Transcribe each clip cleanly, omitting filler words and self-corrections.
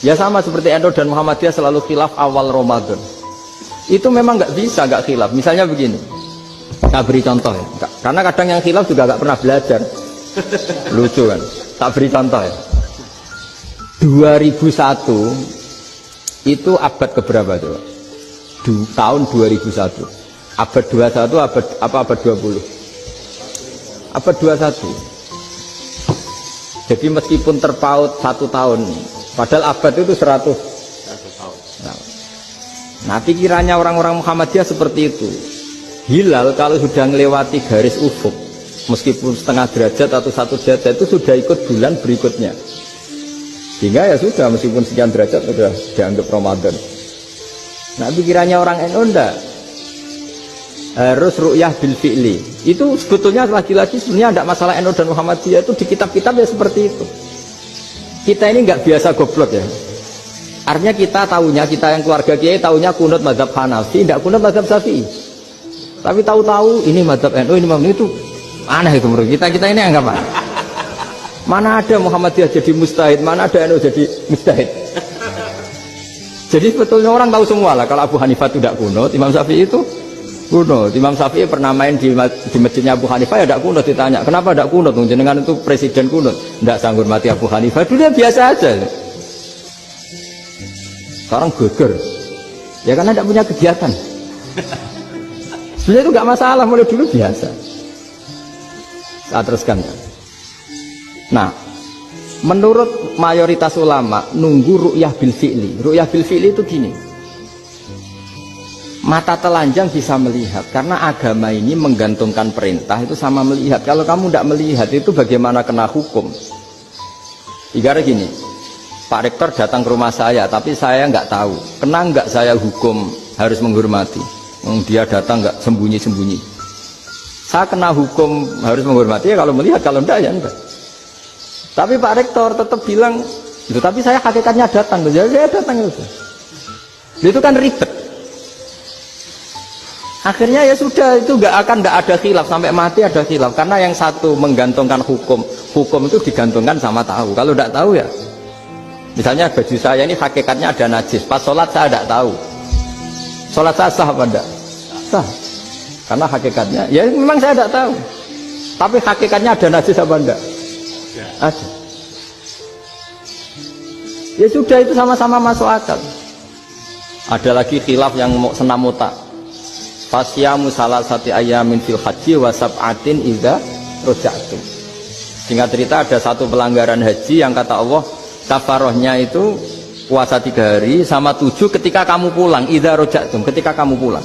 Ya sama seperti NU dan Muhammadiyah selalu khilaf awal Ramadan. Itu memang nggak bisa nggak khilaf. Misalnya begini, tak beri contoh ya. Karena kadang yang khilaf juga nggak pernah belajar. Lucu kan? Tak beri contoh ya. 2001 itu abad keberapa coba? Tahun 2001. Abad 21 abad 20? Abad 21. Jadi meskipun terpaut 1 tahun, padahal abad itu 100 tahun. Nah, pikirannya orang-orang Muhammadiyah seperti itu. Hilal kalau sudah melewati garis ufuk, meskipun setengah derajat atau 1 derajat itu sudah ikut bulan berikutnya. Sehingga ya sudah, meskipun sekian derajat sudah dianggap Ramadan. Nah, pikirannya orang NU enggak. Harus ru'yah bil fi'li. Itu sebetulnya lagi-lagi sebenarnya enggak masalah NU dan Muhammadiyah, itu di kitab-kitab ya seperti itu. Kita ini enggak biasa goblok ya. Artinya kita tahunya, kita yang keluarga kiai tahunya kunut mazhab Hanafi, enggak kunut mazhab Syafi'i. Tapi tahu-tahu ini mazhab NU, ini mazhab itu aneh itu menurut kita. Kita ini anggap apa? Mana ada Muhammadiyah jadi mustahid, mana ada NU jadi mustahid. Jadi sebetulnya orang tahu semua lah, kalau Abu Hanifah itu tidak kunut, Imam Syafi'i itu kunut. Imam Syafi'i pernah main di masjidnya Abu Hanifah ya tidak kunut, ditanya kenapa tidak kunut, jenengan itu presiden kunut, tidak sanggup mati Abu Hanifah, dulu dia biasa aja. Sekarang geger ya karena tidak punya kegiatan. Sebenarnya itu nggak masalah, mulai dulu biasa. Saya teruskan. Nah, menurut mayoritas ulama nunggu ru'yah bil fi'li. Ru'yah bil fi'li itu gini, mata telanjang bisa melihat, karena agama ini menggantungkan perintah itu sama melihat. Kalau kamu tidak melihat itu bagaimana kena hukum? Ibarat gini, Pak Rektor datang ke rumah saya tapi saya nggak tahu, kena nggak saya hukum harus menghormati? Dia datang nggak sembunyi-sembunyi, saya kena hukum harus menghormati ya kalau melihat, kalau enggak ya enggak. Tapi Pak Rektor tetap bilang itu, tapi saya hakikatnya datang, jadi saya datang itu kan ribet. Akhirnya ya sudah, itu nggak ada khilaf sampai mati, ada khilaf karena yang satu menggantungkan hukum itu digantungkan sama tahu. Kalau tidak tahu ya, misalnya baju saya ini hakikatnya ada najis, pas sholat saya tidak tahu, sholat saya sah apa enggak? Sah, karena hakikatnya ya memang saya tidak tahu, tapi hakikatnya ada najis apa enggak? Ada. Ya sudah, itu sama-sama masuk akal. Ada lagi khilaf yang mau senam otak. Fasyamu salasati ayamin fil haji wa sab'atin idza raja'tum. Singkat cerita ada satu pelanggaran haji yang kata Allah kafarohnya itu puasa 3 hari sama 7 ketika kamu pulang, idza raja'tum, ketika kamu pulang.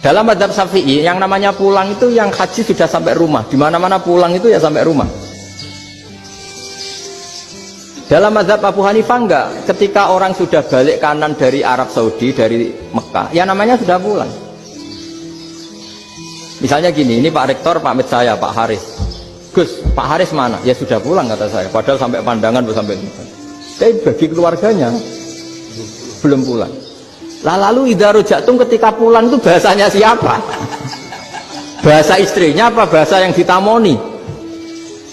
Dalam mazhab Syafi'i yang namanya pulang itu yang haji sudah sampai rumah. Di mana-mana pulang itu ya sampai rumah. Dalam mazhab Abu Hanifah enggak, ketika orang sudah balik kanan dari Arab Saudi, dari Mekah, ya namanya sudah pulang. Misalnya gini, ini Pak Rektor pamit saya, Pak Haris. Gus, Pak Haris mana? Ya sudah pulang kata saya, padahal sampai pandangan belum sampai. Tapi bagi keluarganya belum pulang. Lalu idza raja'tum ketika pulang itu bahasanya siapa? Bahasa istrinya apa bahasa yang ditamoni?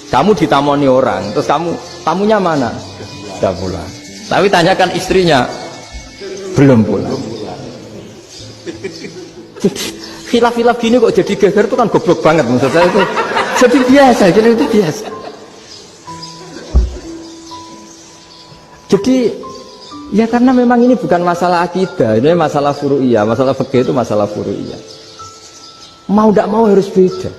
Kamu ditamoni orang, terus tamunya mana? Sudah pulang. Tapi tanyakan istrinya, belum pulang. Khilaf-khilaf gini kok jadi geger itu kan goblok banget maksud saya itu. Jadi biasa, jadi itu biasa. Jadi ya karena memang ini bukan masalah akidah, ini masalah furu'iyah, masalah fikih itu masalah furu'iyah. Mau tidak mau harus beda.